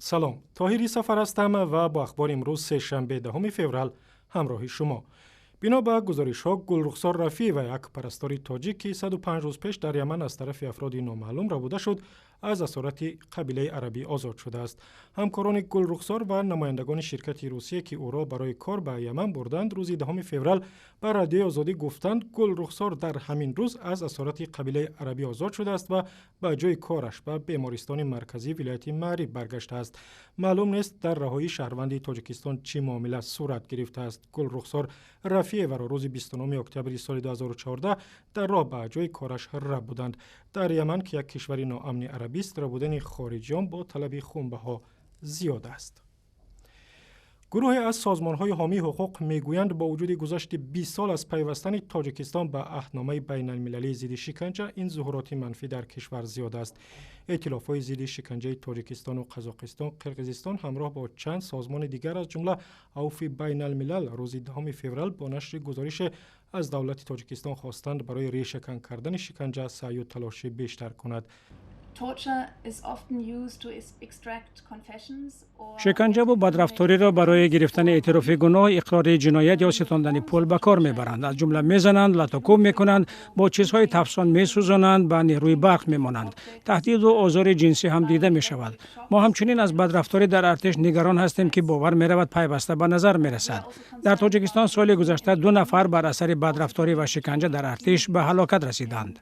سلام، طاهری سفر هستم و با اخبار امروز سه‌شنبه دهم فوریه همراه شما. بنا به گزارش‌ها، گلرخسار رفیع و یک پرستار تاجیک که 105 روز پیش در یمن از طرف افراد نامعلوم ربوده شد، از اسارت قبیله عربی آزاد شده است. همکاران گلرخسار و نمایندگان شرکت روسیه که او را برای کار به یمن بردند، روز دهم فوریه به رادیوی آزادی گفتند گلرخسار در همین روز از اسارت قبیله عربی آزاد شده است و به جای کارش به بیمارستان مرکزی ولایت معریب برگشته است. معلوم نیست در رهایی شهروند تاجیکستان چه معامله صورت گرفته است. گلرخسار رفیع و روز 29 اکتبر سال 2014 در راه به جای کارش رفت بودند. در یمن که یک کشور ناامن عربی است، ربودن خارجیان با طلب خونبها زیاد است. گروهی از سازمان‌های حامی حقوق میگویند با وجود گذشت 20 سال از پیوستن تاجیکستان به عهدنامه بین‌المللی ضد شکنجه، این ظهورات منفی در کشور زیاد است. ائتلاف‌های ضد شکنجه تاجیکستان و قزاقستان، قرقیزستان همراه با چند سازمان دیگر از جمله عفو بین‌الملل روز 10 فوریه با نشر گزارش از دولت تاجیکستان خواستند برای ریشه‌کن کردن شکنجه سعی و تلاش بیشتر کند. شکنجه و بدرفتاری را برای گرفتن اعتراف گناه، اقرار جنایت یا ستاندن پول به کار میبرند. از جمله میزنند، لطوکوب میکنند، با چیزهای تفسان میسوزانند، به نیروی برق میمانند. تهدید و آزار جنسی هم دیده میشود. ما همچنین از بدرفتاری در ارتش نگران هستیم که باور میرود پیوسته به نظر میرسد. در تاجیکستان سال گذشته 2 نفر بر اثر بدرفتاری و شکنجه در ارتش به هلاکت رسیدند.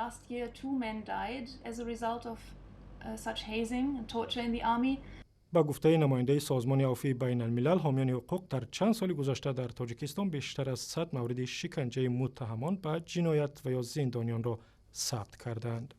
Last year, 2 men died as a result of such hazing and torture in the army. با گفته نماینده سازمان عفو بین‌الملل، حامیان حقوق در چند سال گذشته در تاجیکستان بیشتر از 100 مورد شکنجه متهمان به جنایت و یا زندانیان را ثبت کردند.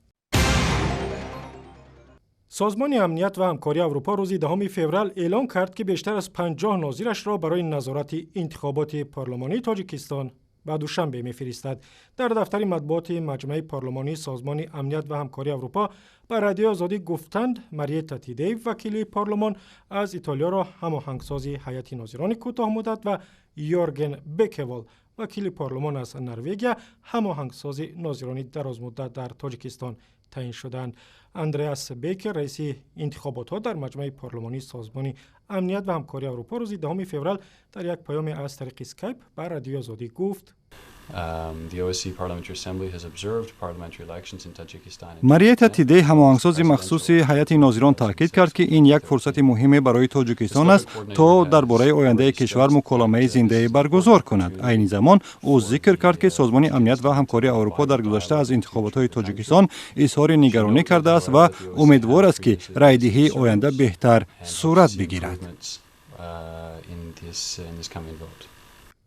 سازمان امنیت و همکاری اروپا روز 10 فوریه اعلام کرد که بیشتر از 50 ناظرش را برای نظارت انتخابات پارلمانی تاجیکستان به دوشنبه می‌فرستد. در دفتر مطبوعات مجمع پارلمانی سازمان امنیت و همکاری اروپا به رادیوی آزادی گفتند ماریتا تیدی، وکیل پارلمان از ایتالیا را هماهنگساز هیئت ناظران کوتاه مدت و یورگن بکوال، وکیل پارلمان از نروژ، هماهنگساز ناظران دراز مدت در تاجیکستان تعیین شدند. اندریاس بیکر، رئیس انتخابات ها در مجمع پارلمانی سازمان امنیت و همکاری اروپا روز 10 فوریه در یک پیام از طریق اسکایپ به رادیوی آزادی گفت ماریتا تیدی، هماهنگساز مخصوص هیئت ناظران، تاکید کرد که این یک فرصت مهم برای تاجیکستان است تا درباره آینده کشور مکالمه زنده برگزار کند. عین زمان او ذکر کرد که سازمان امنیت و همکاری اروپا در گذشته از انتخابات تاجیکستان اظهار نگرانی کرده است و امیدوار است که رایدهی آینده بهتر صورت بگیرد.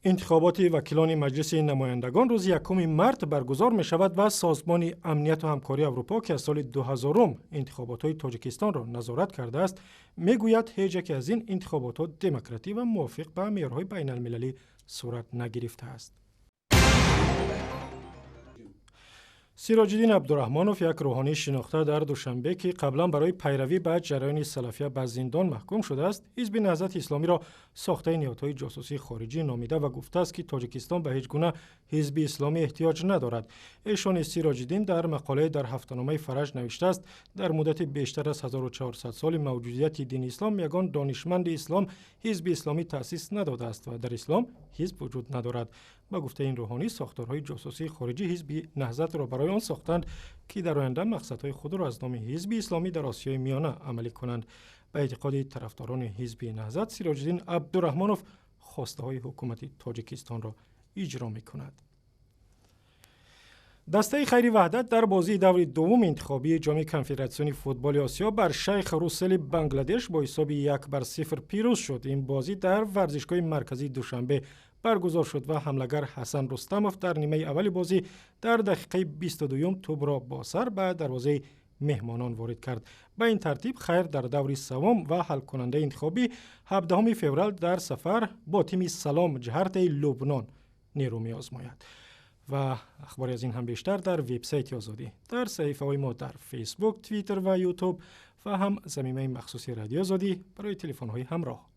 انتخابات وکیلان مجلس نمایندگان روز 1 مارس برگزار می شود و سازمان امنیت و همکاری اروپا که از سال 2000 انتخابات تاجیکستان را نظارت کرده است، می گوید هیچ یک از این انتخابات دموکراتی و موافق به معیارهای بین المللی صورت نگرفته است. سیراج الدین عبدالرحمنوف، یک روحانی شناخته در دوشنبه که قبلا برای پیروی به جریان سلفیه به زندان محکوم شده است، حزب نهضت اسلامی را ساخته نهادهای جاسوسی خارجی نامیده و گفته است که تاجیکستان به هیچ گونه حزب اسلامی احتیاج ندارد. ایشان سیراج الدین در مقاله در هفته‌نامه فرج نوشته است در مدت بیشتر از 1400 سال موجودیت دین اسلام یگان دانشمند اسلام حزب اسلامی تأسیس نداده است و در اسلام حزب وجود ندارد. با گفته این روحانی، ساختارهای جاسوسی خارجی حزب نهضت را برای آن ساختند که در آینده مقصدهای خود را از نام حزب اسلامی در آسیای میانه عملی کنند. به اعتقاد طرفداران حزب نهضت، سیراج الدین عبدالرحمنوف خواسته های حکومت تاجیکستان را اجرا می کند. دسته خیر وحدت در بازی دور دوم انتخابی جام کنفدراسیون فوتبال آسیا بر شیخ روسل بنگلادش با حساب 1-0 پیروز شد. این بازی در ورزشگاه مرکزی دوشنبه برگزار شد و حمله‌گر حسن رستموف در نیمه اول بازی در دقیقه 22 توپ را با سر به دروازه مهمانان وارد کرد. به این ترتیب خیر در دور سوم و حل کننده انتخابی 17 فوریه در سفر با تیم سلام جهت لبنان نیرو می‌آزماید. و اخباری از این هم بیشتر در وبسایت آزادی، در صفحه های ما در فیسبوک، توییتر و یوتیوب و هم زمینه مخصوصی رادیو آزادی برای تلفن های همراه.